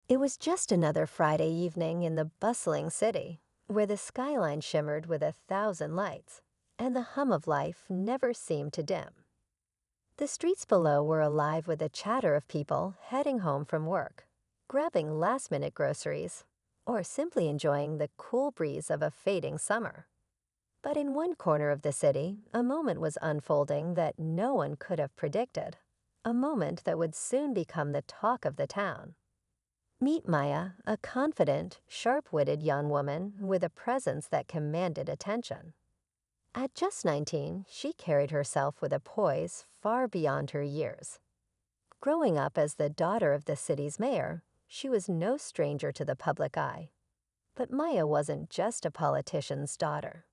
It was just another Friday evening in the bustling city, where the skyline shimmered with 1,000 lights, and the hum of life never seemed to dim. The streets below were alive with the chatter of people heading home from work, grabbing last-minute groceries, or simply enjoying the cool breeze of a fading summer. But in one corner of the city, a moment was unfolding that no one could have predicted, a moment that would soon become the talk of the town. Meet Maya, a confident, sharp-witted young woman with a presence that commanded attention. At just 19, she carried herself with a poise far beyond her years. Growing up as the daughter of the city's mayor, she was no stranger to the public eye. But Maya wasn't just a politician's daughter.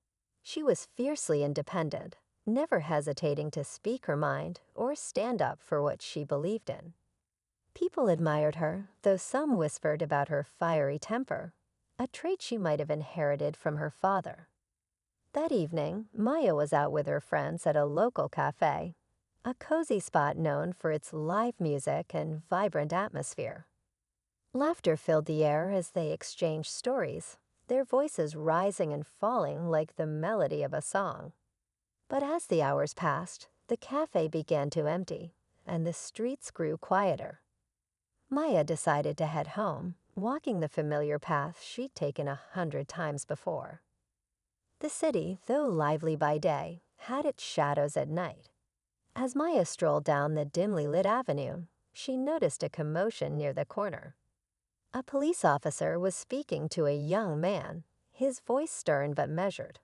She was fiercely independent, never hesitating to speak her mind or stand up for what she believed in. People admired her, though some whispered about her fiery temper, a trait she might have inherited from her father. That evening, Maya was out with her friends at a local cafe, a cozy spot known for its live music and vibrant atmosphere. Laughter filled the air as they exchanged stories, their voices rising and falling like the melody of a song. But as the hours passed, the cafe began to empty, and the streets grew quieter. Maya decided to head home, walking the familiar path she'd taken 100 times before. The city, though lively by day, had its shadows at night. As Maya strolled down the dimly lit avenue, she noticed a commotion near the corner. A police officer was speaking to a young man, his voice stern but measured.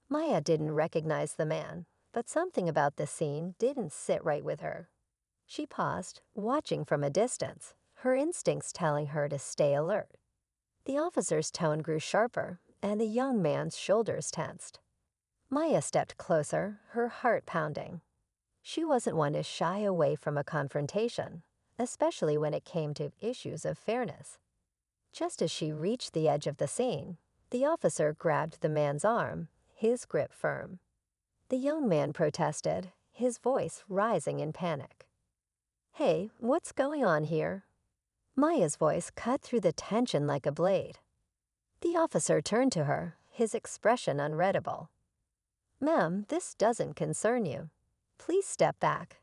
Maya didn't recognize the man, but something about the scene didn't sit right with her. She paused, watching from a distance, her instincts telling her to stay alert. The officer's tone grew sharper, and the young man's shoulders tensed. Maya stepped closer, her heart pounding. She wasn't one to shy away from a confrontation, especially when it came to issues of fairness. Just as she reached the edge of the scene, the officer grabbed the man's arm, his grip firm. The young man protested, his voice rising in panic. "Hey, what's going on here?" Maya's voice cut through the tension like a blade. The officer turned to her, his expression unreadable. "Ma'am, this doesn't concern you. Please step back."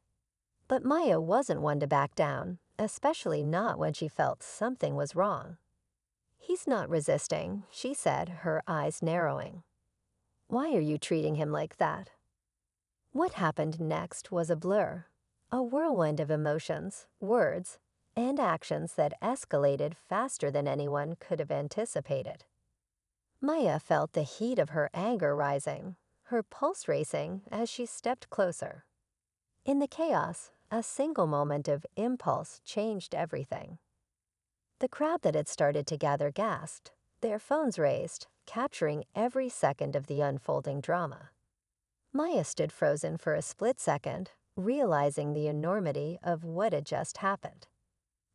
But Maya wasn't one to back down, especially not when she felt something was wrong. "He's not resisting," she said, her eyes narrowing. "Why are you treating him like that?" What happened next was a blur, a whirlwind of emotions, words, and actions that escalated faster than anyone could have anticipated. Maya felt the heat of her anger rising, her pulse racing as she stepped closer. In the chaos, a single moment of impulse changed everything. The crowd that had started to gather gasped, their phones raised, capturing every second of the unfolding drama. Maya stood frozen for a split second, realizing the enormity of what had just happened.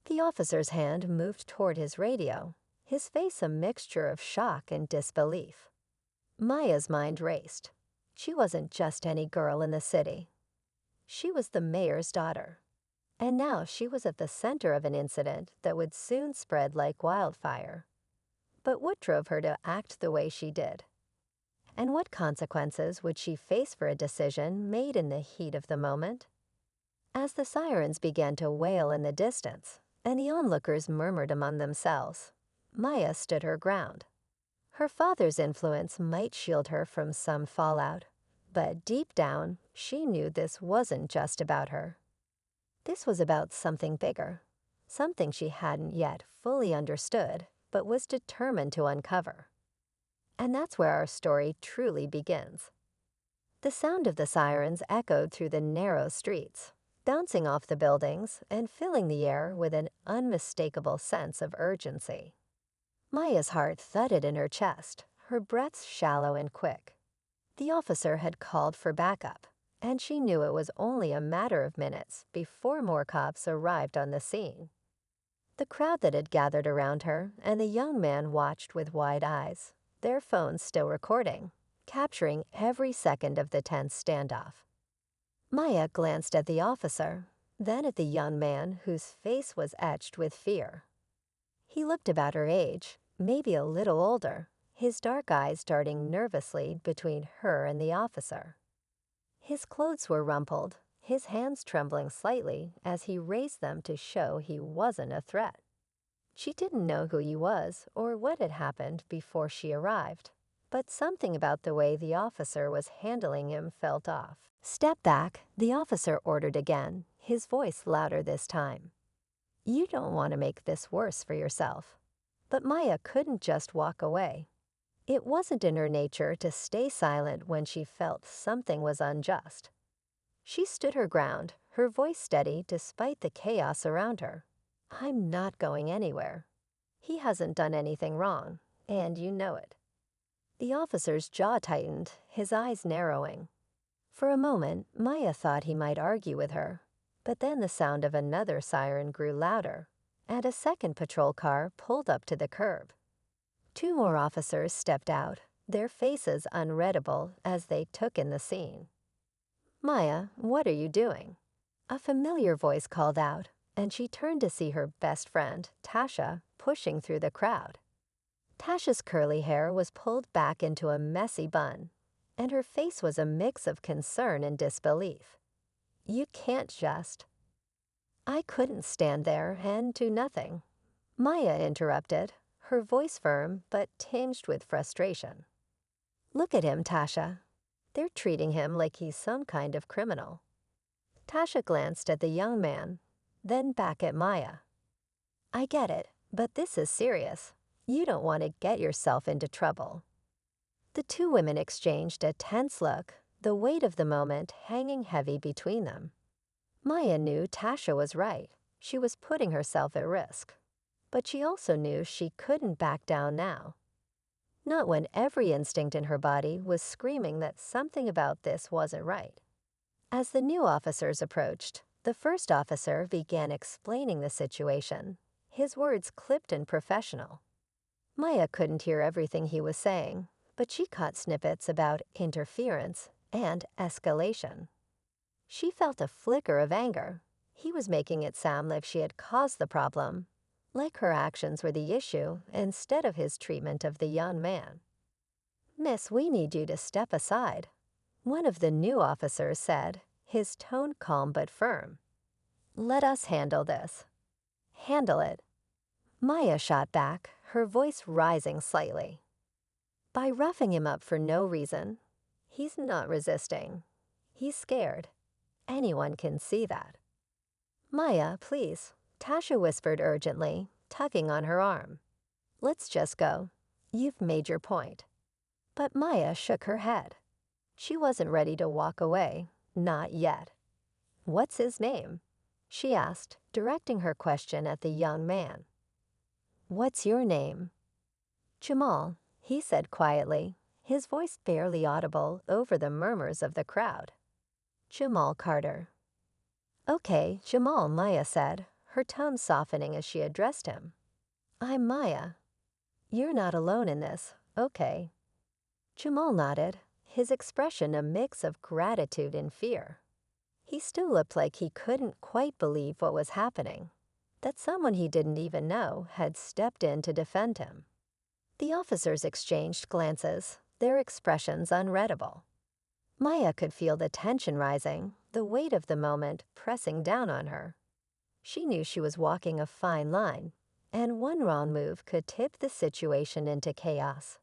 The officer's hand moved toward his radio, his face a mixture of shock and disbelief. Maya's mind raced. She wasn't just any girl in the city. She was the mayor's daughter. And now she was at the center of an incident that would soon spread like wildfire. But what drove her to act the way she did? And what consequences would she face for a decision made in the heat of the moment? As the sirens began to wail in the distance, and the onlookers murmured among themselves, Maya stood her ground. Her father's influence might shield her from some fallout, but deep down, she knew this wasn't just about her. This was about something bigger, something she hadn't yet fully understood, but was determined to uncover. And that's where our story truly begins. The sound of the sirens echoed through the narrow streets, bouncing off the buildings and filling the air with an unmistakable sense of urgency. Maya's heart thudded in her chest, her breaths shallow and quick. The officer had called for backup, and she knew it was only a matter of minutes before more cops arrived on the scene. The crowd that had gathered around her and the young man watched with wide eyes, their phones still recording, capturing every second of the tense standoff. Maya glanced at the officer, then at the young man whose face was etched with fear. He looked about her age, maybe a little older, his dark eyes darting nervously between her and the officer. His clothes were rumpled, his hands trembling slightly as he raised them to show he wasn't a threat. She didn't know who he was or what had happened before she arrived, but something about the way the officer was handling him felt off. "Step back," the officer ordered again, his voice louder this time. "You don't want to make this worse for yourself." But Maya couldn't just walk away. It wasn't in her nature to stay silent when she felt something was unjust. She stood her ground, her voice steady despite the chaos around her. "I'm not going anywhere. He hasn't done anything wrong, and you know it." The officer's jaw tightened, his eyes narrowing. For a moment, Maya thought he might argue with her, but then the sound of another siren grew louder, and a second patrol car pulled up to the curb. 2 more officers stepped out, their faces unreadable as they took in the scene. "Maya, what are you doing?" A familiar voice called out, and she turned to see her best friend, Tasha, pushing through the crowd. Tasha's curly hair was pulled back into a messy bun, and her face was a mix of concern and disbelief. "You can't just—" "I couldn't stand there and do nothing," Maya interrupted, her voice firm but tinged with frustration. "Look at him, Tasha. They're treating him like he's some kind of criminal." Tasha glanced at the young man, then back at Maya. "I get it, but this is serious. You don't want to get yourself into trouble." The 2 women exchanged a tense look, the weight of the moment hanging heavy between them. Maya knew Tasha was right. She was putting herself at risk. But she also knew she couldn't back down now. Not when every instinct in her body was screaming that something about this wasn't right. As the new officers approached, the first officer began explaining the situation, his words clipped and professional. Maya couldn't hear everything he was saying, but she caught snippets about interference and escalation. She felt a flicker of anger. He was making it sound like she had caused the problem, like her actions were the issue instead of his treatment of the young man. "Miss, we need you to step aside," one of the new officers said, his tone calm but firm. "Let us handle this." "Handle it?" Maya shot back, her voice rising slightly. "By roughing him up for no reason. He's not resisting. He's scared. Anyone can see that." "Maya, please," Tasha whispered urgently, tugging on her arm. "Let's just go. You've made your point." But Maya shook her head. She wasn't ready to walk away, not yet. "What's his name?" she asked, directing her question at the young man. "What's your name?" "Jamal," he said quietly, his voice barely audible over the murmurs of the crowd. "Jamal Carter." "Okay, Jamal," Maya said, her tone softening as she addressed him. "I'm Maya. You're not alone in this, okay?" Jamal nodded, his expression a mix of gratitude and fear. He still looked like he couldn't quite believe what was happening, that someone he didn't even know had stepped in to defend him. The officers exchanged glances, their expressions unreadable. Maya could feel the tension rising, the weight of the moment pressing down on her. She knew she was walking a fine line, and one wrong move could tip the situation into chaos.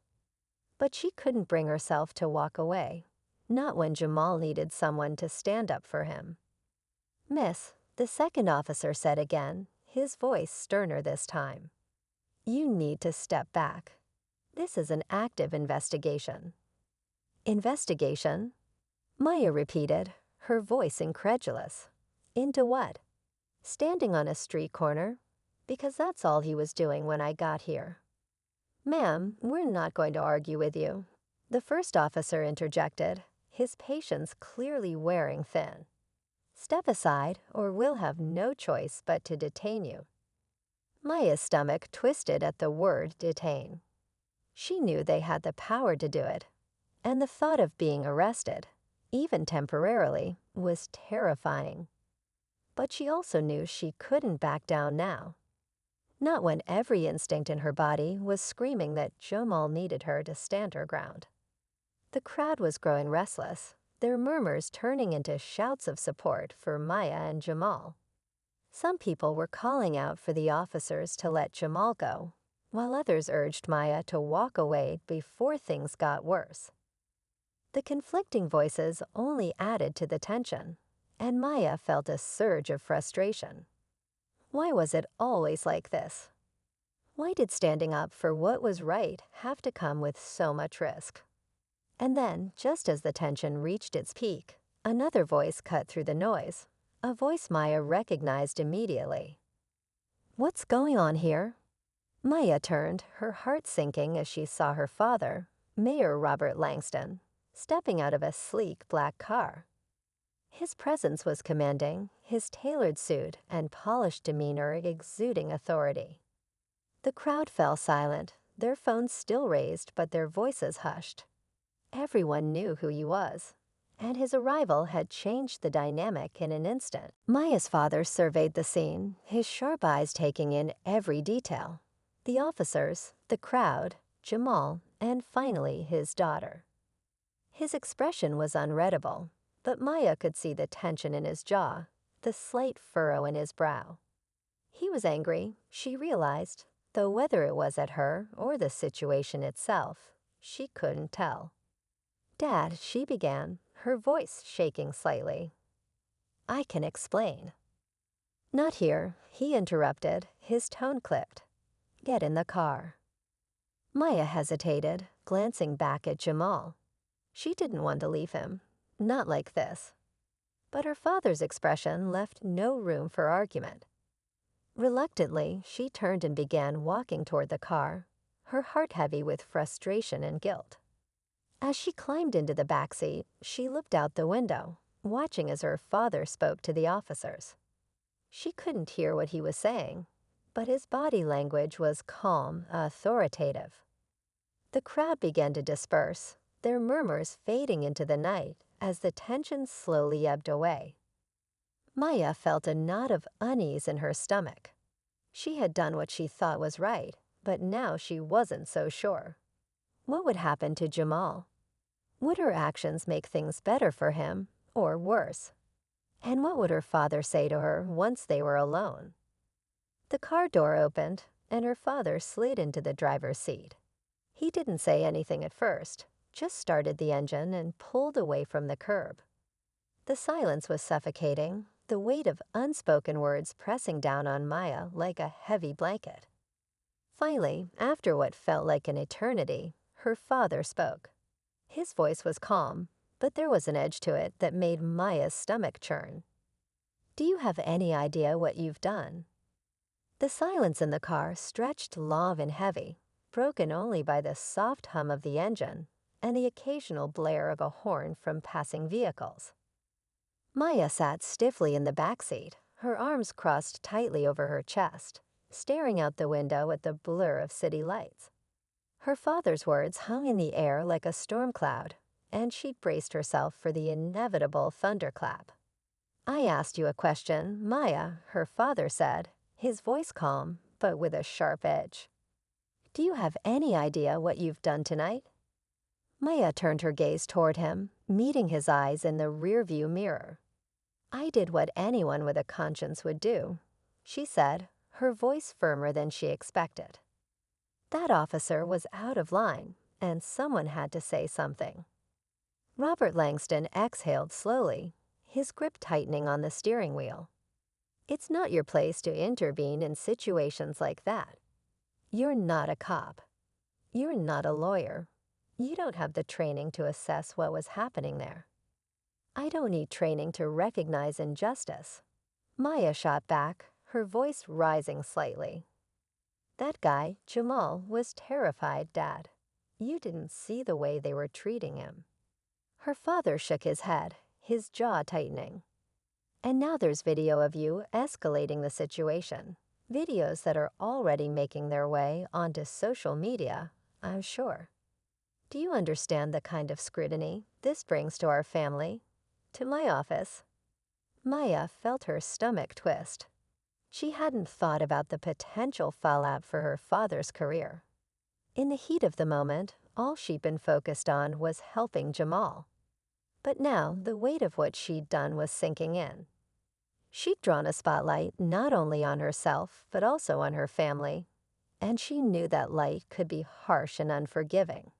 But she couldn't bring herself to walk away, not when Jamal needed someone to stand up for him. "Miss," the second officer said again, his voice sterner this time. "You need to step back. This is an active investigation." "Investigation?" Maya repeated, her voice incredulous. "Into what?" "Standing on a street corner, because that's all he was doing when I got here." "Ma'am, we're not going to argue with you," the first officer interjected, his patience clearly wearing thin. "Step aside, or we'll have no choice but to detain you." Maya's stomach twisted at the word detain. She knew they had the power to do it, and the thought of being arrested, even temporarily, was terrifying. But she also knew she couldn't back down now. Not when every instinct in her body was screaming that Jamal needed her to stand her ground. The crowd was growing restless, their murmurs turning into shouts of support for Maya and Jamal. Some people were calling out for the officers to let Jamal go, while others urged Maya to walk away before things got worse. The conflicting voices only added to the tension, and Maya felt a surge of frustration. Why was it always like this? Why did standing up for what was right have to come with so much risk? And then, just as the tension reached its peak, another voice cut through the noise, a voice Maya recognized immediately. "What's going on here?" Maya turned, her heart sinking as she saw her father, Mayor Robert Langston, stepping out of a sleek black car. His presence was commanding, his tailored suit and polished demeanor exuding authority. The crowd fell silent, their phones still raised but their voices hushed. Everyone knew who he was, and his arrival had changed the dynamic in an instant. Maya's father surveyed the scene, his sharp eyes taking in every detail. The officers, the crowd, Jamal, and finally his daughter. His expression was unreadable, but Maya could see the tension in his jaw, the slight furrow in his brow. He was angry, she realized, though whether it was at her or the situation itself, she couldn't tell. "Dad," she began, her voice shaking slightly. "I can explain." "Not here," he interrupted, his tone clipped. "Get in the car." Maya hesitated, glancing back at Jamal. She didn't want to leave him, not like this. But her father's expression left no room for argument. Reluctantly, she turned and began walking toward the car, her heart heavy with frustration and guilt. As she climbed into the backseat, she looked out the window, watching as her father spoke to the officers. She couldn't hear what he was saying, but his body language was calm, authoritative. The crowd began to disperse, their murmurs fading into the night as the tension slowly ebbed away. Maya felt a knot of unease in her stomach. She had done what she thought was right, but now she wasn't so sure. What would happen to Jamal? Would her actions make things better for him, or worse? And what would her father say to her once they were alone? The car door opened, and her father slid into the driver's seat. He didn't say anything at first, just started the engine and pulled away from the curb. The silence was suffocating, the weight of unspoken words pressing down on Maya like a heavy blanket. Finally, after what felt like an eternity, her father spoke. His voice was calm, but there was an edge to it that made Maya's stomach churn. "Do you have any idea what you've done?" The silence in the car stretched long and heavy, broken only by the soft hum of the engine and the occasional blare of a horn from passing vehicles. Maya sat stiffly in the back seat, her arms crossed tightly over her chest, staring out the window at the blur of city lights. Her father's words hung in the air like a storm cloud, and she'd braced herself for the inevitable thunderclap. "I asked you a question, Maya," her father said, his voice calm, but with a sharp edge. "Do you have any idea what you've done tonight?" Maya turned her gaze toward him, meeting his eyes in the rearview mirror. "I did what anyone with a conscience would do," she said, her voice firmer than she expected. That officer was out of line, and someone had to say something. Robert Langston exhaled slowly, his grip tightening on the steering wheel. "It's not your place to intervene in situations like that. You're not a cop. You're not a lawyer. You don't have the training to assess what was happening there." "I don't need training to recognize injustice." Maya shot back, her voice rising slightly. "That guy, Jamal, was terrified, Dad. You didn't see the way they were treating him." Her father shook his head, his jaw tightening. "And now there's video of you escalating the situation. Videos that are already making their way onto social media, I'm sure. Do you understand the kind of scrutiny this brings to our family, to my office?" Maya felt her stomach twist. She hadn't thought about the potential fallout for her father's career. In the heat of the moment, all she'd been focused on was helping Jamal. But now, the weight of what she'd done was sinking in. She'd drawn a spotlight not only on herself, but also on her family, and she knew that light could be harsh and unforgiving.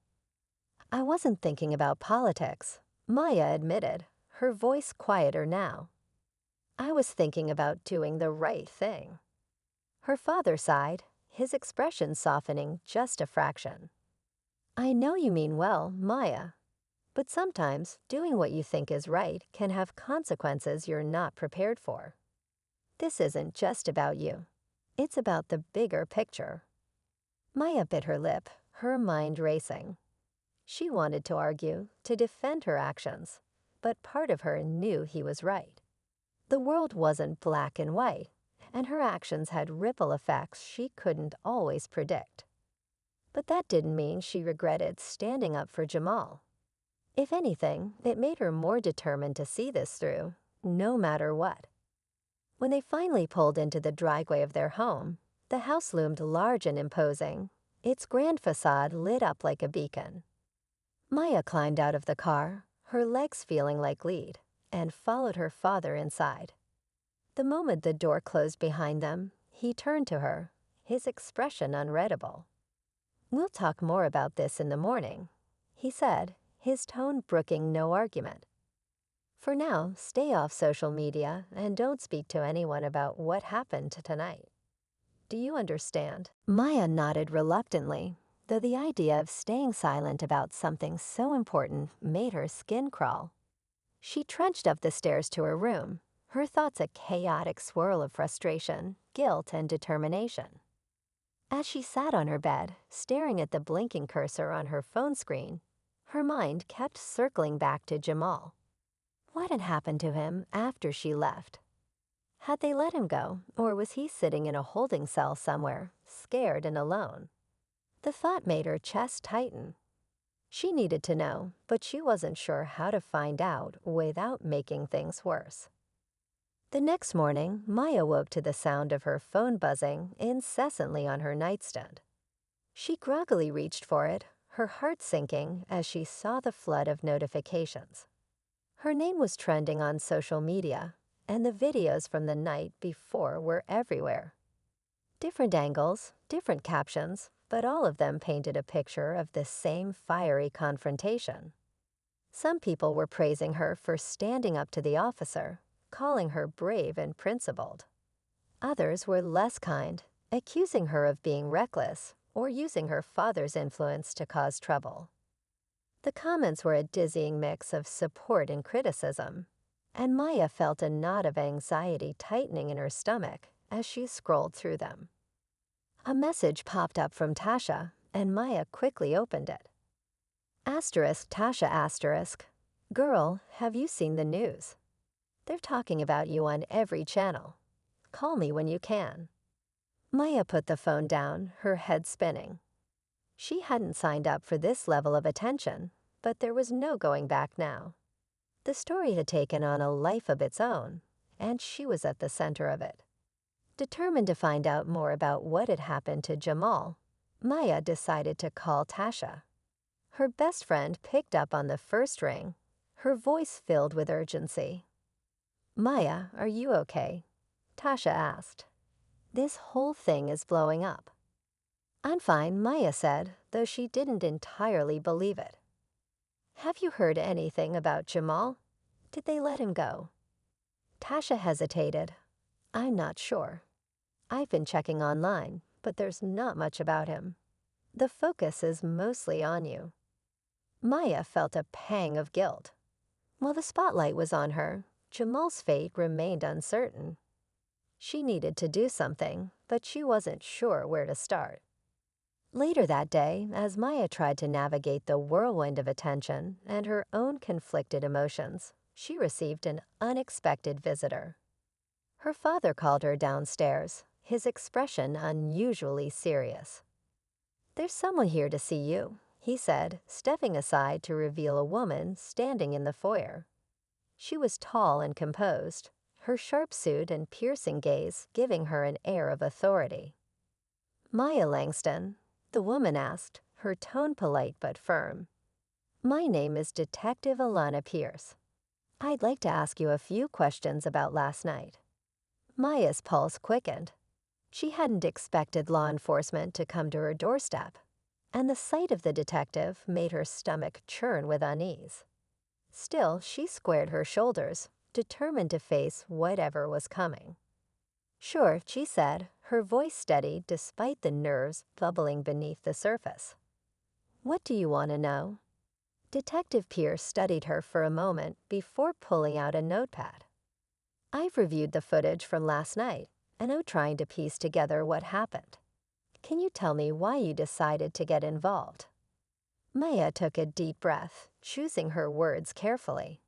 "I wasn't thinking about politics," Maya admitted, her voice quieter now. "I was thinking about doing the right thing." Her father sighed, his expression softening just a fraction. "I know you mean well, Maya, but sometimes doing what you think is right can have consequences you're not prepared for. This isn't just about you. It's about the bigger picture." Maya bit her lip, her mind racing. She wanted to argue, to defend her actions, but part of her knew he was right. The world wasn't black and white, and her actions had ripple effects she couldn't always predict. But that didn't mean she regretted standing up for Jamal. If anything, it made her more determined to see this through, no matter what. When they finally pulled into the driveway of their home, the house loomed large and imposing, its grand facade lit up like a beacon. Maya climbed out of the car, her legs feeling like lead, and followed her father inside. The moment the door closed behind them, he turned to her, his expression unreadable. "We'll talk more about this in the morning," he said, his tone brooking no argument. "For now, stay off social media and don't speak to anyone about what happened tonight. Do you understand?" Maya nodded reluctantly, though the idea of staying silent about something so important made her skin crawl. She trudged up the stairs to her room, her thoughts a chaotic swirl of frustration, guilt, and determination. As she sat on her bed, staring at the blinking cursor on her phone screen, her mind kept circling back to Jamal. What had happened to him after she left? Had they let him go, or was he sitting in a holding cell somewhere, scared and alone? The thought made her chest tighten. She needed to know, but she wasn't sure how to find out without making things worse. The next morning, Maya woke to the sound of her phone buzzing incessantly on her nightstand. She groggily reached for it, her heart sinking as she saw the flood of notifications. Her name was trending on social media, and the videos from the night before were everywhere. Different angles, different captions, but all of them painted a picture of the same fiery confrontation. Some people were praising her for standing up to the officer, calling her brave and principled. Others were less kind, accusing her of being reckless or using her father's influence to cause trouble. The comments were a dizzying mix of support and criticism, and Maya felt a knot of anxiety tightening in her stomach as she scrolled through them. A message popped up from Tasha, and Maya quickly opened it. Asterisk Tasha asterisk. "Girl, have you seen the news? They're talking about you on every channel. Call me when you can." Maya put the phone down, her head spinning. She hadn't signed up for this level of attention, but there was no going back now. The story had taken on a life of its own, and she was at the center of it. Determined to find out more about what had happened to Jamal, Maya decided to call Tasha. Her best friend picked up on the first ring, her voice filled with urgency. "Maya, are you okay?" Tasha asked. "This whole thing is blowing up." "I'm fine," Maya said, though she didn't entirely believe it. "Have you heard anything about Jamal? Did they let him go?" Tasha hesitated. "I'm not sure. I've been checking online, but there's not much about him. The focus is mostly on you." Maya felt a pang of guilt. While the spotlight was on her, Jamal's fate remained uncertain. She needed to do something, but she wasn't sure where to start. Later that day, as Maya tried to navigate the whirlwind of attention and her own conflicted emotions, she received an unexpected visitor. Her father called her downstairs, his expression unusually serious. "There's someone here to see you," he said, stepping aside to reveal a woman standing in the foyer. She was tall and composed, her sharp suit and piercing gaze giving her an air of authority. "Maya Langston?" the woman asked, her tone polite but firm. "My name is Detective Alana Pierce. I'd like to ask you a few questions about last night." Maya's pulse quickened. She hadn't expected law enforcement to come to her doorstep, and the sight of the detective made her stomach churn with unease. Still, she squared her shoulders, determined to face whatever was coming. "Sure," she said, her voice steady despite the nerves bubbling beneath the surface. "What do you want to know?" Detective Pierce studied her for a moment before pulling out a notepad. "I've reviewed the footage from last night, and I'm trying to piece together what happened. Can you tell me why you decided to get involved?" Maya took a deep breath, choosing her words carefully.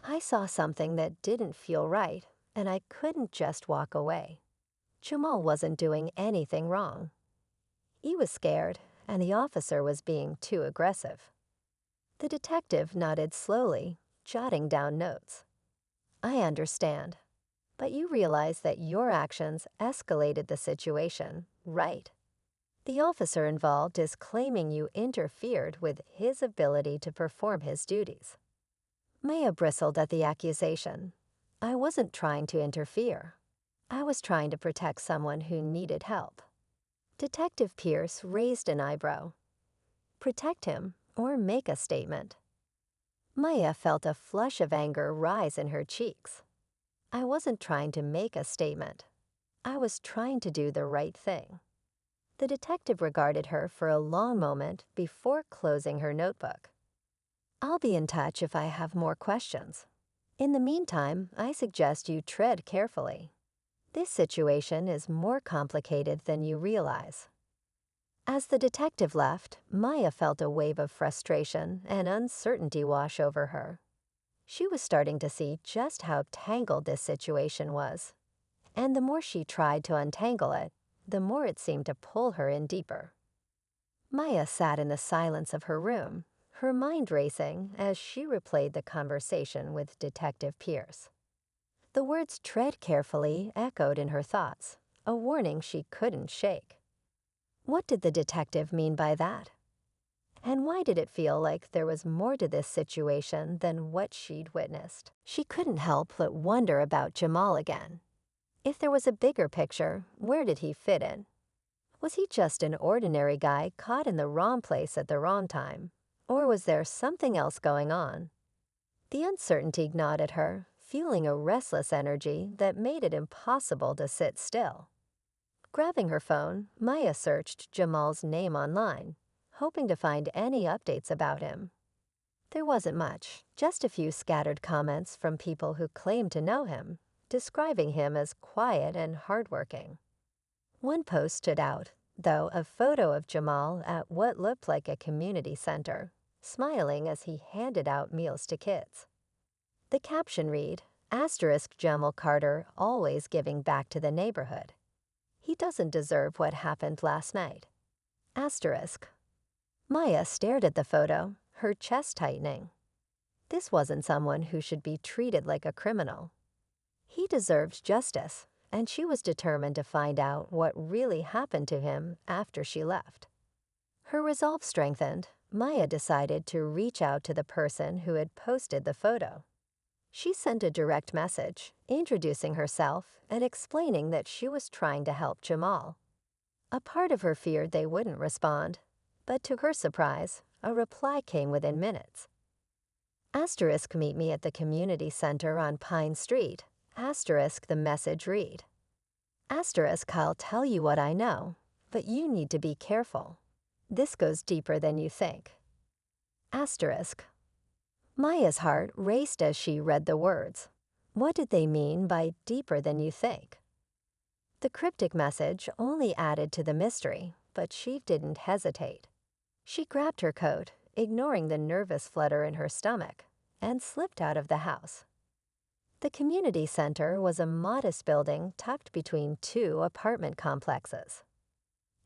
"I saw something that didn't feel right, and I couldn't just walk away. Jamal wasn't doing anything wrong. He was scared, and the officer was being too aggressive." The detective nodded slowly, jotting down notes. "I understand. But you realize that your actions escalated the situation, right? The officer involved is claiming you interfered with his ability to perform his duties." Maya bristled at the accusation. "I wasn't trying to interfere. I was trying to protect someone who needed help." Detective Pierce raised an eyebrow. "Protect him or make a statement?" Maya felt a flush of anger rise in her cheeks. "I wasn't trying to make a statement. I was trying to do the right thing." The detective regarded her for a long moment before closing her notebook. "I'll be in touch if I have more questions. In the meantime, I suggest you tread carefully. This situation is more complicated than you realize." As the detective left, Maya felt a wave of frustration and uncertainty wash over her. She was starting to see just how tangled this situation was, and the more she tried to untangle it, the more it seemed to pull her in deeper. Maya sat in the silence of her room, her mind racing as she replayed the conversation with Detective Pierce. The words "tread carefully" echoed in her thoughts, a warning she couldn't shake. What did the detective mean by that? And why did it feel like there was more to this situation than what she'd witnessed? She couldn't help but wonder about Jamal again. If there was a bigger picture, where did he fit in? Was he just an ordinary guy caught in the wrong place at the wrong time? Or was there something else going on? The uncertainty gnawed at her, fueling a restless energy that made it impossible to sit still. Grabbing her phone, Maya searched Jamal's name online, hoping to find any updates about him. There wasn't much, just a few scattered comments from people who claimed to know him, describing him as quiet and hardworking. One post stood out, though, a photo of Jamal at what looked like a community center, smiling as he handed out meals to kids. The caption read, *Jamal Carter always giving back to the neighborhood. He doesn't deserve what happened last night. Asterisk. Maya stared at the photo, her chest tightening. This wasn't someone who should be treated like a criminal. He deserved justice, and she was determined to find out what really happened to him after she left. Her resolve strengthened. Maya decided to reach out to the person who had posted the photo. She sent a direct message, introducing herself and explaining that she was trying to help Jamal. A part of her feared they wouldn't respond, but to her surprise, a reply came within minutes. Meet me at the community center on Pine Street. The message read. I'll tell you what I know, but you need to be careful. This goes deeper than you think. Maya's heart raced as she read the words. What did they mean by deeper than you think? The cryptic message only added to the mystery, but she didn't hesitate. She grabbed her coat, ignoring the nervous flutter in her stomach, and slipped out of the house. The community center was a modest building tucked between two apartment complexes.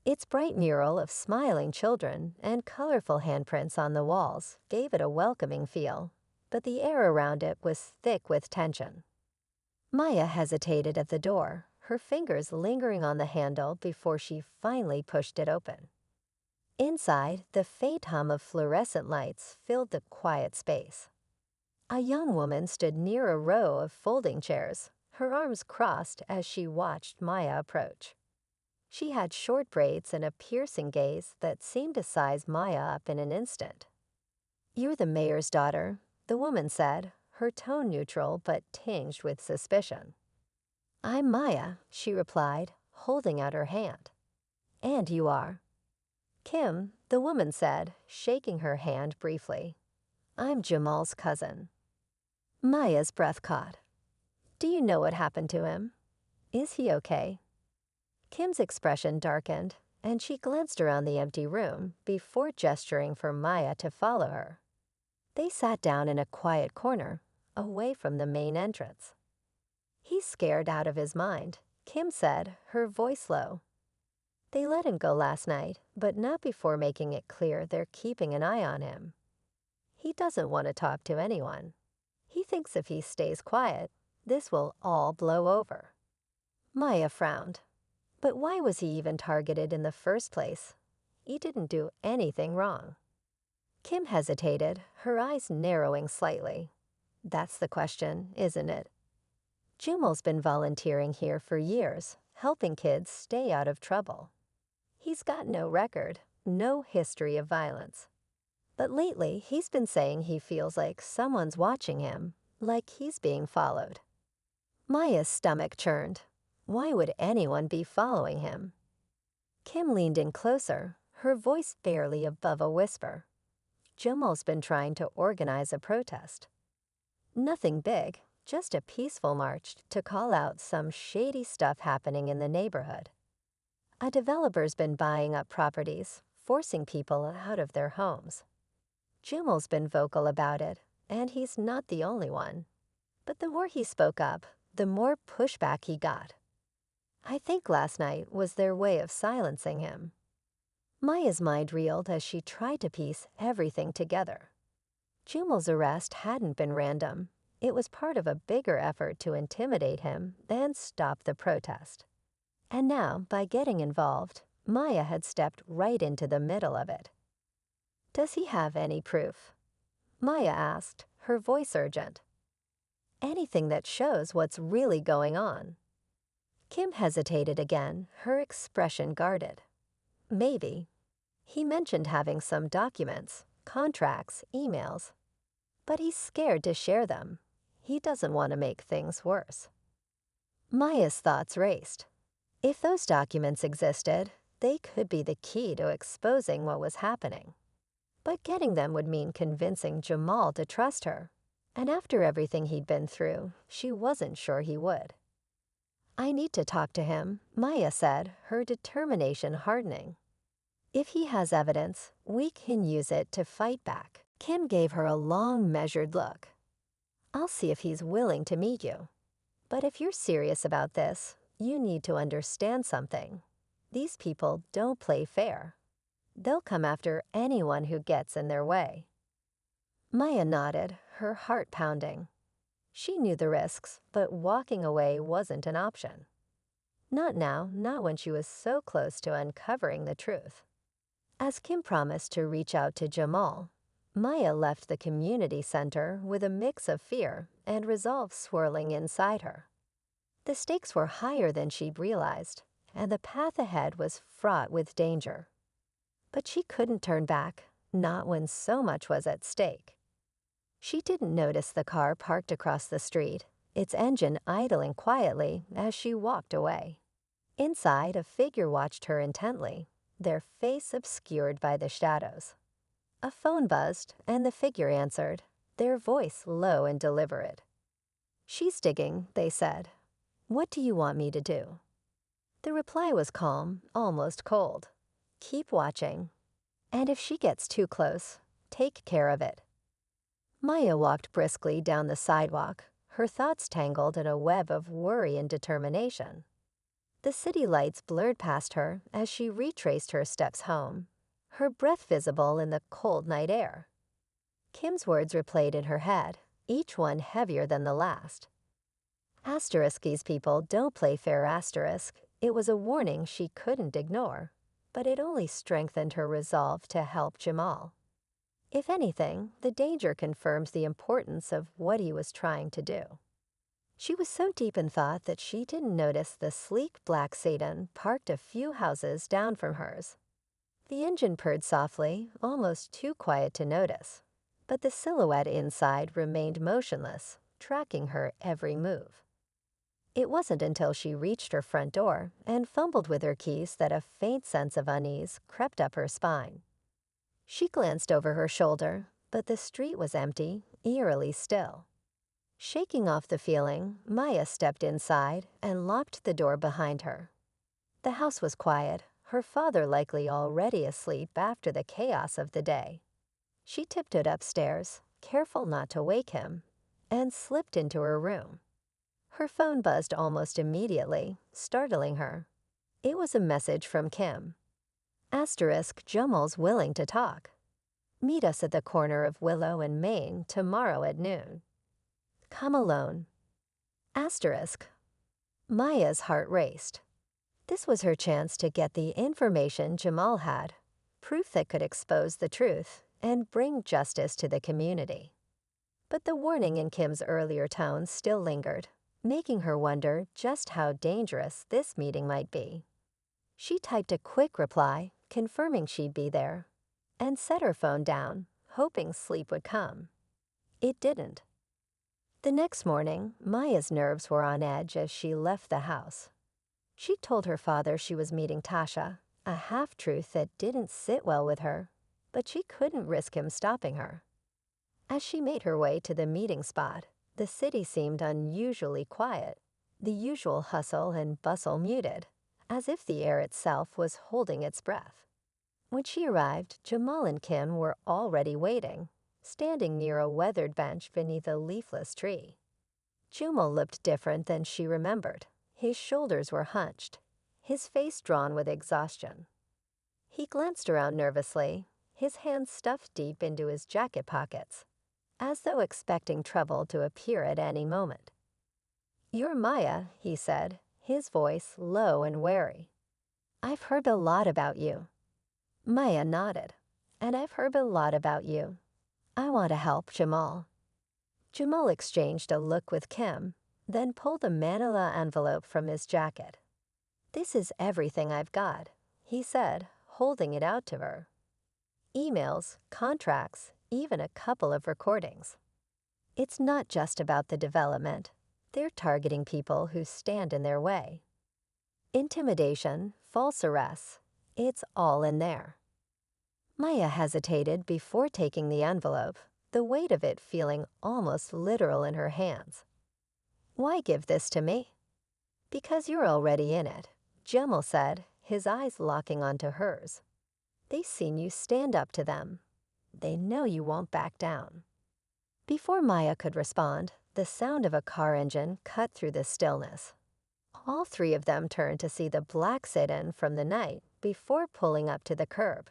Its bright mural of smiling children and colorful handprints on the walls gave it a welcoming feel, but the air around it was thick with tension. Maya hesitated at the door, her fingers lingering on the handle before she finally pushed it open. Inside, the faint hum of fluorescent lights filled the quiet space. A young woman stood near a row of folding chairs, her arms crossed as she watched Maya approach. She had short braids and a piercing gaze that seemed to size Maya up in an instant. "You're the mayor's daughter," the woman said, her tone neutral but tinged with suspicion. "I'm Maya," she replied, holding out her hand. "And you are?" "Kim," the woman said, shaking her hand briefly. "I'm Jamal's cousin." Maya's breath caught. "Do you know what happened to him? Is he okay?" Kim's expression darkened, and she glanced around the empty room before gesturing for Maya to follow her. They sat down in a quiet corner, away from the main entrance. "He's scared out of his mind," Kim said, her voice low. "They let him go last night, but not before making it clear they're keeping an eye on him. He doesn't want to talk to anyone. He thinks if he stays quiet, this will all blow over." Maya frowned. But why was he even targeted in the first place? He didn't do anything wrong. Kim hesitated, her eyes narrowing slightly. "That's the question, isn't it?" "Jumal's been volunteering here for years, helping kids stay out of trouble. He's got no record, no history of violence. But lately, he's been saying he feels like someone's watching him, like he's being followed." Maya's stomach churned. Why would anyone be following him? Kim leaned in closer, her voice barely above a whisper. "Jamal's been trying to organize a protest. Nothing big, just a peaceful march to call out some shady stuff happening in the neighborhood. A developer's been buying up properties, forcing people out of their homes. Jamal's been vocal about it, and he's not the only one. But the more he spoke up, the more pushback he got. I think last night was their way of silencing him." Maya's mind reeled as she tried to piece everything together. Jumal's arrest hadn't been random. It was part of a bigger effort to intimidate him and stop the protest. And now, by getting involved, Maya had stepped right into the middle of it. "Does he have any proof?" Maya asked, her voice urgent. "Anything that shows what's really going on." Kim hesitated again, her expression guarded. "Maybe. He mentioned having some documents, contracts, emails. But he's scared to share them. He doesn't want to make things worse." Maya's thoughts raced. If those documents existed, they could be the key to exposing what was happening. But getting them would mean convincing Jamal to trust her. And after everything he'd been through, she wasn't sure he would. "I need to talk to him," Maya said, her determination hardening. "If he has evidence, we can use it to fight back." Kim gave her a long, measured look. "I'll see if he's willing to meet you. But if you're serious about this, you need to understand something. These people don't play fair. They'll come after anyone who gets in their way." Maya nodded, her heart pounding. She knew the risks, but walking away wasn't an option. Not now, not when she was so close to uncovering the truth. As Kim promised to reach out to Jamal, Maya left the community center with a mix of fear and resolve swirling inside her. The stakes were higher than she'd realized, and the path ahead was fraught with danger. But she couldn't turn back, not when so much was at stake. She didn't notice the car parked across the street, its engine idling quietly as she walked away. Inside, a figure watched her intently, their face obscured by the shadows. A phone buzzed, and the figure answered, their voice low and deliberate. "She's digging," they said. "What do you want me to do?" The reply was calm, almost cold. "Keep watching. And if she gets too close, take care of it." Maya walked briskly down the sidewalk, her thoughts tangled in a web of worry and determination. The city lights blurred past her as she retraced her steps home, her breath visible in the cold night air. Kim's words replayed in her head, each one heavier than the last. Asterisk's people don't play fair asterisk. It was a warning she couldn't ignore, but it only strengthened her resolve to help Jamal. If anything, the danger confirms the importance of what he was trying to do. She was so deep in thought that she didn't notice the sleek black sedan parked a few houses down from hers. The engine purred softly, almost too quiet to notice, but the silhouette inside remained motionless, tracking her every move. It wasn't until she reached her front door and fumbled with her keys that a faint sense of unease crept up her spine. She glanced over her shoulder, but the street was empty, eerily still. Shaking off the feeling, Maya stepped inside and locked the door behind her. The house was quiet, her father likely already asleep after the chaos of the day. She tiptoed upstairs, careful not to wake him, and slipped into her room. Her phone buzzed almost immediately, startling her. It was a message from Kim. Jamal's willing to talk. Meet us at the corner of Willow and Main tomorrow at noon. Come alone. Maya's heart raced. This was her chance to get the information Jamal had, proof that could expose the truth and bring justice to the community. But the warning in Kim's earlier tones still lingered, making her wonder just how dangerous this meeting might be. She typed a quick reply, confirming she'd be there, and set her phone down, hoping sleep would come. It didn't. The next morning, Maya's nerves were on edge as she left the house. She told her father she was meeting Tasha, a half-truth that didn't sit well with her, but she couldn't risk him stopping her. As she made her way to the meeting spot, the city seemed unusually quiet, the usual hustle and bustle muted, as if the air itself was holding its breath. When she arrived, Jamal and Kim were already waiting, standing near a weathered bench beneath a leafless tree. Jamal looked different than she remembered. His shoulders were hunched, his face drawn with exhaustion. He glanced around nervously, his hands stuffed deep into his jacket pockets, as though expecting trouble to appear at any moment. "You're Maya," he said, his voice low and wary. "I've heard a lot about you." Maya nodded. "And I've heard a lot about you. I want to help Jamal." Jamal exchanged a look with Kim, then pulled a manila envelope from his jacket. "This is everything I've got," he said, holding it out to her. Emails, contracts, even a couple of recordings. It's not just about the development. They're targeting people who stand in their way. Intimidation, false arrests, it's all in there. Maya hesitated before taking the envelope, the weight of it feeling almost literal in her hands. "Why give this to me?" "Because you're already in it," Jamal said, his eyes locking onto hers. "They've seen you stand up to them. They know you won't back down." Before Maya could respond, the sound of a car engine cut through the stillness. All three of them turned to see the black sedan from the night before pulling up to the curb.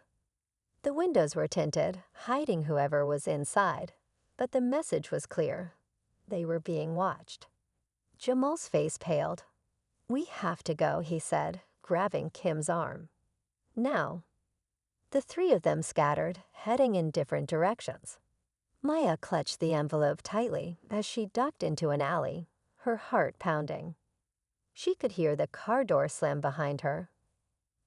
The windows were tinted, hiding whoever was inside, but the message was clear. They were being watched. Jamal's face paled. "We have to go," he said, grabbing Kim's arm. "Now." The three of them scattered, heading in different directions. Maya clutched the envelope tightly as she ducked into an alley, her heart pounding. She could hear the car door slam behind her,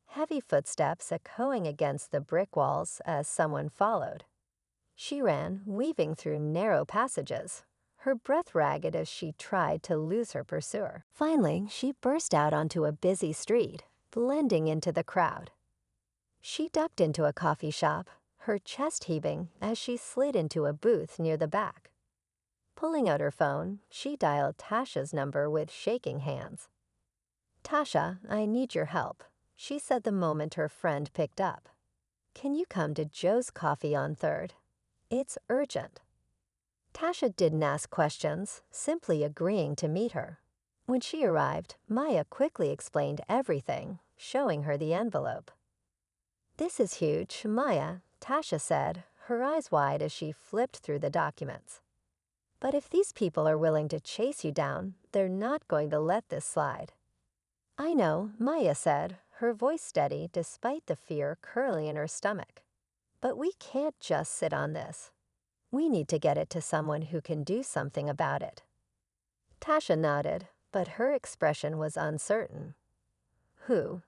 heavy footsteps echoing against the brick walls as someone followed. She ran, weaving through narrow passages, her breath ragged as she tried to lose her pursuer. Finally, she burst out onto a busy street, blending into the crowd. She ducked into a coffee shop, her chest heaving as she slid into a booth near the back. Pulling out her phone, she dialed Tasha's number with shaking hands. "Tasha, I need your help," she said the moment her friend picked up. "Can you come to Joe's Coffee on 3rd? It's urgent." Tasha didn't ask questions, simply agreeing to meet her. When she arrived, Maya quickly explained everything, showing her the envelope. "This is huge, Maya," Tasha said, her eyes wide as she flipped through the documents. But if these people are willing to chase you down, they're not going to let this slide. I know, Maya said, her voice steady despite the fear curling in her stomach. But we can't just sit on this. We need to get it to someone who can do something about it. Tasha nodded, but her expression was uncertain. Who?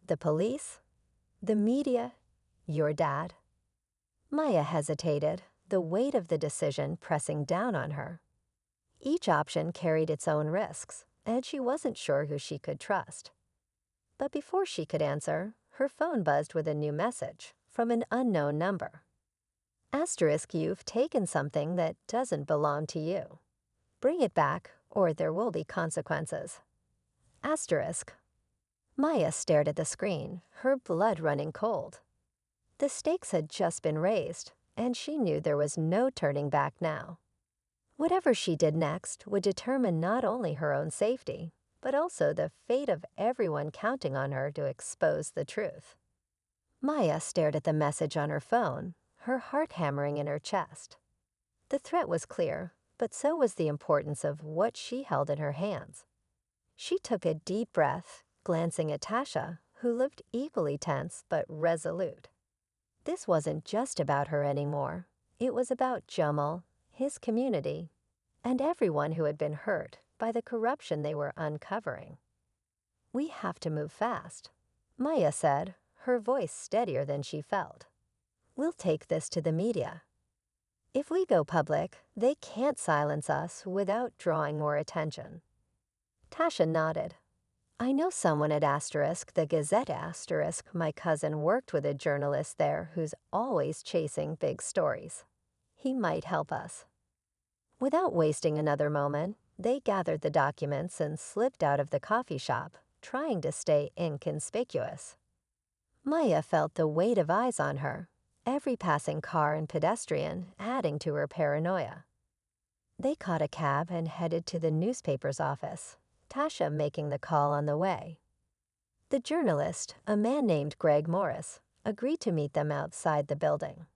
The police? The media? Your dad? Maya hesitated, the weight of the decision pressing down on her. Each option carried its own risks, and she wasn't sure who she could trust. But before she could answer, her phone buzzed with a new message from an unknown number. Asterisk, you've taken something that doesn't belong to you. Bring it back, or there will be consequences. Asterisk. Maya stared at the screen, her blood running cold. The stakes had just been raised, and she knew there was no turning back now. Whatever she did next would determine not only her own safety, but also the fate of everyone counting on her to expose the truth. Maya stared at the message on her phone, her heart hammering in her chest. The threat was clear, but so was the importance of what she held in her hands. She took a deep breath, glancing at Tasha, who looked equally tense but resolute. This wasn't just about her anymore. It was about Jamal, his community, and everyone who had been hurt by the corruption they were uncovering. We have to move fast, Maya said, her voice steadier than she felt. We'll take this to the media. If we go public, they can't silence us without drawing more attention. Tasha nodded. I know someone at Asterisk, the Gazette Asterisk. My cousin worked with a journalist there who's always chasing big stories. He might help us. Without wasting another moment, they gathered the documents and slipped out of the coffee shop, trying to stay inconspicuous. Maya felt the weight of eyes on her, every passing car and pedestrian adding to her paranoia. They caught a cab and headed to the newspaper's office, Tasha making the call on the way. The journalist, a man named Greg Morris, agreed to meet them outside the building.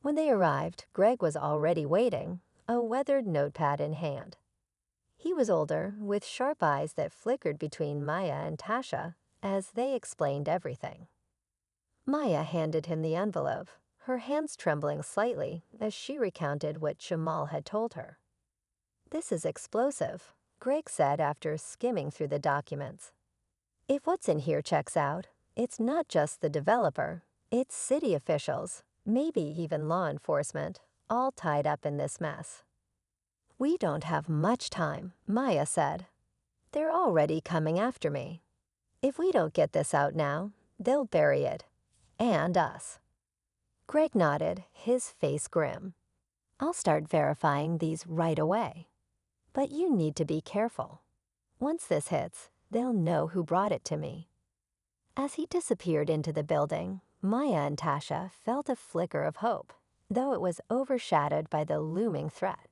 When they arrived, Greg was already waiting, a weathered notepad in hand. He was older, with sharp eyes that flickered between Maya and Tasha as they explained everything. Maya handed him the envelope, her hands trembling slightly as she recounted what Jamal had told her. This is explosive, Greg said after skimming through the documents. If what's in here checks out, it's not just the developer, it's city officials, maybe even law enforcement, all tied up in this mess. We don't have much time, Maya said. They're already coming after me. If we don't get this out now, they'll bury it. And us. Greg nodded, his face grim. I'll start verifying these right away. But you need to be careful. Once this hits, they'll know who brought it to me. As he disappeared into the building, Maya and Tasha felt a flicker of hope, though it was overshadowed by the looming threat.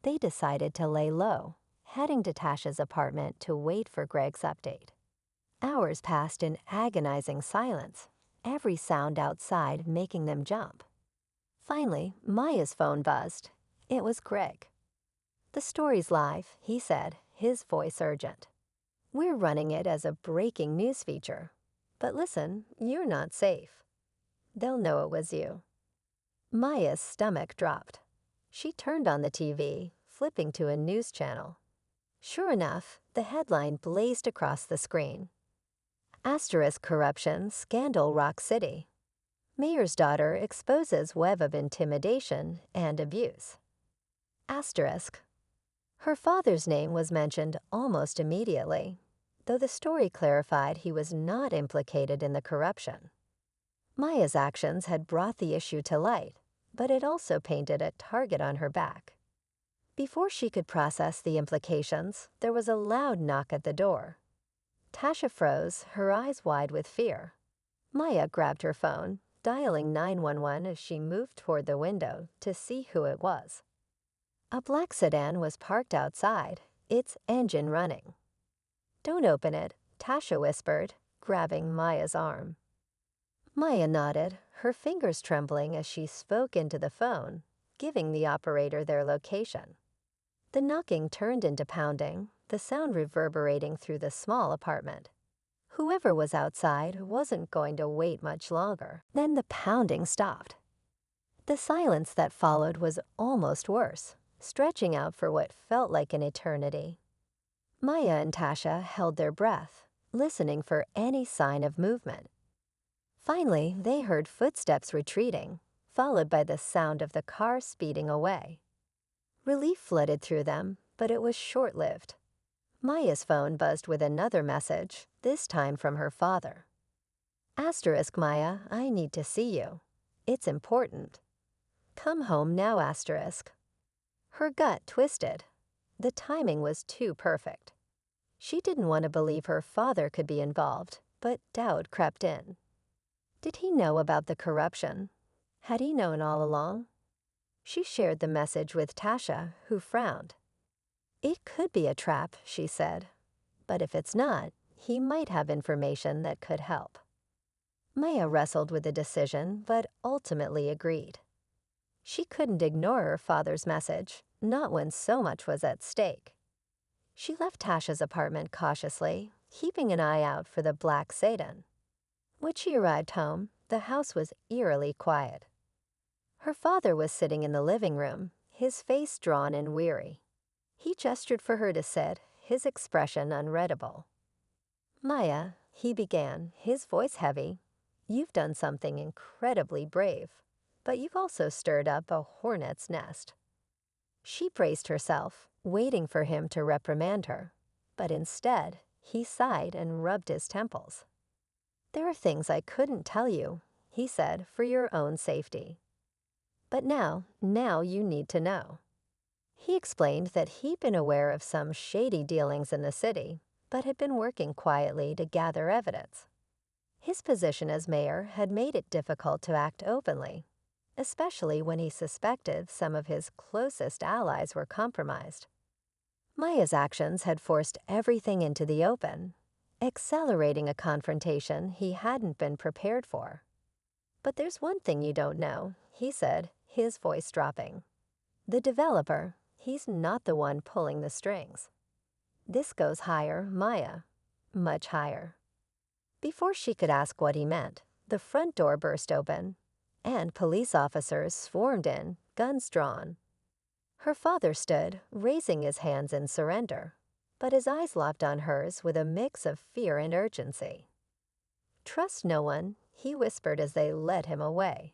They decided to lay low, heading to Tasha's apartment to wait for Greg's update. Hours passed in agonizing silence, every sound outside making them jump. Finally, Maya's phone buzzed. It was Greg. The story's live, he said, his voice urgent. We're running it as a breaking news feature. But listen, you're not safe. They'll know it was you. Maya's stomach dropped. She turned on the TV, flipping to a news channel. Sure enough, the headline blazed across the screen. Asterisk corruption, scandal rocks city. Mayor's daughter exposes web of intimidation and abuse. Asterisk. Her father's name was mentioned almost immediately, though the story clarified he was not implicated in the corruption. Maya's actions had brought the issue to light, but it also painted a target on her back. Before she could process the implications, there was a loud knock at the door. Tasha froze, her eyes wide with fear. Maya grabbed her phone, dialing 911 as she moved toward the window to see who it was. A black sedan was parked outside, its engine running. Don't open it, Tasha whispered, grabbing Maya's arm. Maya nodded, her fingers trembling as she spoke into the phone. giving the operator their location. The knocking turned into pounding, the sound reverberating through the small apartment. Whoever was outside wasn't going to wait much longer. Then the pounding stopped. The silence that followed was almost worse, stretching out for what felt like an eternity. Maya and Tasha held their breath, listening for any sign of movement. Finally, they heard footsteps retreating, followed by the sound of the car speeding away. Relief flooded through them, but it was short-lived. Maya's phone buzzed with another message, this time from her father. Asterisk Maya, I need to see you. It's important. Come home now, asterisk. Her gut twisted. The timing was too perfect. She didn't want to believe her father could be involved, but doubt crept in. Did he know about the corruption? Had he known all along? She shared the message with Tasha, who frowned. It could be a trap, she said. But if it's not, he might have information that could help. Maya wrestled with the decision, but ultimately agreed. She couldn't ignore her father's message, not when so much was at stake. She left Tasha's apartment cautiously, keeping an eye out for the black sedan. When she arrived home, the house was eerily quiet. Her father was sitting in the living room, his face drawn and weary. He gestured for her to sit, his expression unreadable. Maya, he began, his voice heavy, you've done something incredibly brave, but you've also stirred up a hornet's nest. She braced herself, waiting for him to reprimand her, but instead, he sighed and rubbed his temples. There are things I couldn't tell you, he said, for your own safety. But now you need to know. He explained that he'd been aware of some shady dealings in the city, but had been working quietly to gather evidence. His position as mayor had made it difficult to act openly, especially when he suspected some of his closest allies were compromised. Maya's actions had forced everything into the open, accelerating a confrontation he hadn't been prepared for. But there's one thing you don't know, he said, his voice dropping. The developer, he's not the one pulling the strings. This goes higher, Maya, much higher. Before she could ask what he meant, the front door burst open, and police officers swarmed in, guns drawn. Her father stood, raising his hands in surrender, but his eyes locked on hers with a mix of fear and urgency. Trust no one, he whispered as they led him away.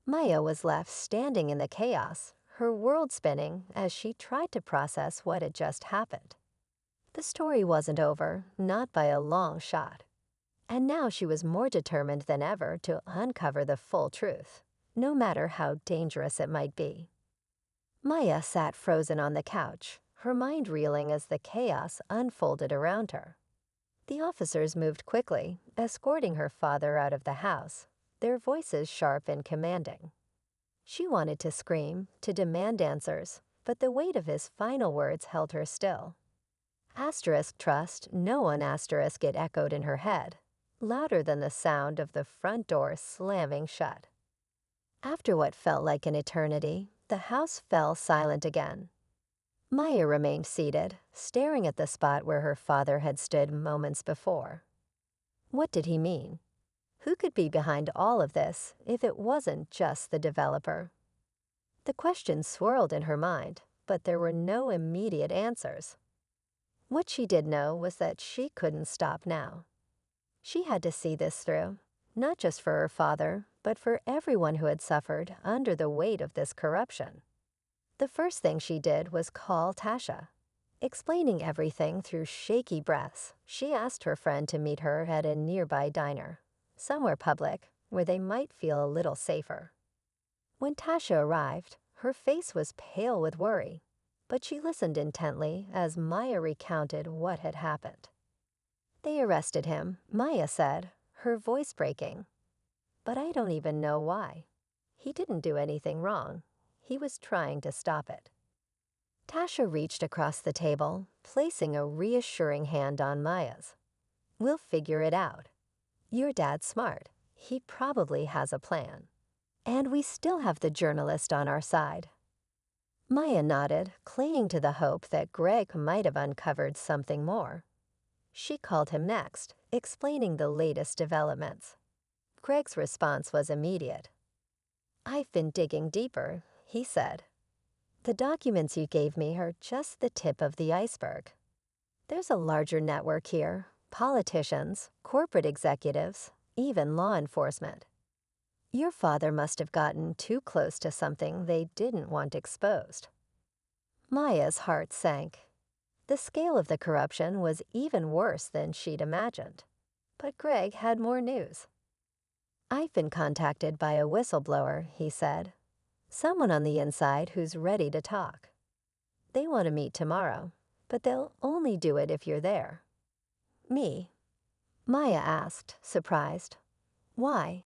Maya was left standing in the chaos, her world spinning as she tried to process what had just happened. The story wasn't over, not by a long shot. And now she was more determined than ever to uncover the full truth, no matter how dangerous it might be. Maya sat frozen on the couch, her mind reeling as the chaos unfolded around her. The officers moved quickly, escorting her father out of the house, their voices sharp and commanding. She wanted to scream, to demand answers, but the weight of his final words held her still. Asterisk trust, no one asterisk it echoed in her head, louder than the sound of the front door slamming shut. After what felt like an eternity, the house fell silent again. Maya remained seated, staring at the spot where her father had stood moments before. What did he mean? Who could be behind all of this if it wasn't just the developer? The questions swirled in her mind, but there were no immediate answers. What she did know was that she couldn't stop now. She had to see this through, not just for her father, but for everyone who had suffered under the weight of this corruption. The first thing she did was call Tasha. Explaining everything through shaky breaths, she asked her friend to meet her at a nearby diner, somewhere public, where they might feel a little safer. When Tasha arrived, her face was pale with worry, but she listened intently as Maya recounted what had happened. They arrested him, Maya said, her voice breaking. But I don't even know why. He didn't do anything wrong. He was trying to stop it. Tasha reached across the table, placing a reassuring hand on Maya's. We'll figure it out. Your dad's smart. He probably has a plan. And we still have the journalist on our side. Maya nodded, clinging to the hope that Greg might have uncovered something more. She called him next, explaining the latest developments. Greg's response was immediate. "I've been digging deeper," he said. "The documents you gave me are just the tip of the iceberg. There's a larger network here: politicians, corporate executives, even law enforcement. Your father must have gotten too close to something they didn't want exposed." Maya's heart sank. The scale of the corruption was even worse than she'd imagined. But Greg had more news. "I've been contacted by a whistleblower," he said. "Someone on the inside who's ready to talk. They want to meet tomorrow, but they'll only do it if you're there." "Me?" Maya asked, surprised. "Why?"